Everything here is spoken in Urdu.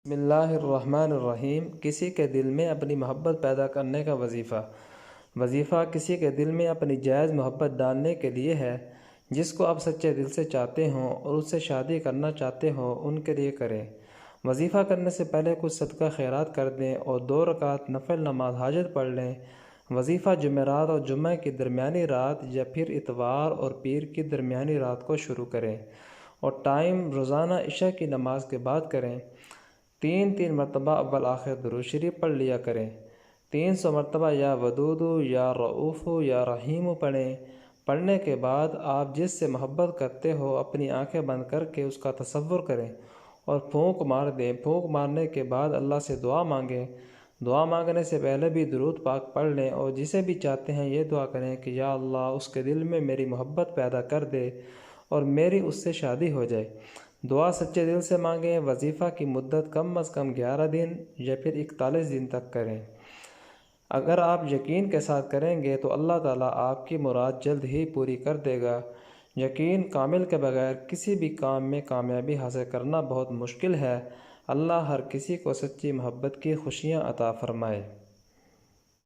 بسم اللہ الرحمن الرحیم۔ کسی کے دل میں اپنی محبت پیدا کرنے کا وظیفہ کسی کے دل میں اپنی جائز محبت ڈالنے کے لیے ہے۔ جس کو آپ سچے دل سے چاہتے ہوں اور اس سے شادی کرنا چاہتے ہوں ان کے لیے کریں۔ وظیفہ کرنے سے پہلے کچھ صدقہ خیرات کر دیں اور 2 رکعت نفل نماز حاجت پڑھ لیں۔ وظیفہ جمعرات اور جمعہ کی درمیانی رات یا پھر اتوار اور پیر کی درمیانی رات کو شروع کریں اور ٹائم روزانہ عشاء کی نماز کے بعد کریں۔ 3 مرتبہ اول آخر درود شریف پڑھ لیا کریں۔ 300 مرتبہ یا ودود یا رؤوف یا رحیم پڑھنے کے بعد آپ جس سے محبت کرتے ہو اپنی آنکھیں بند کر کے اس کا تصور کریں اور پھونک مار دیں۔ پھونک مارنے کے بعد اللہ سے دعا مانگیں۔ دعا مانگنے سے پہلے بھی درود پاک پڑھ لیں اور جسے بھی چاہتے ہیں یہ دعا کریں کہ یا اللہ اس کے دل میں میری محبت پیدا کر دے اور میری اس سے شادی ہو جائے۔ دعا سچے دل سے مانگیں۔ وظیفہ کی مدت کم از کم 11 دن یا پھر 41 دن تک کریں۔ اگر آپ یقین کے ساتھ کریں گے تو اللہ تعالیٰ آپ کی مراد جلد ہی پوری کر دے گا۔ یقین کامل کے بغیر کسی بھی کام میں کامیابی حاصل کرنا بہت مشکل ہے۔ اللہ ہر کسی کو سچی محبت کی خوشیاں عطا فرمائے۔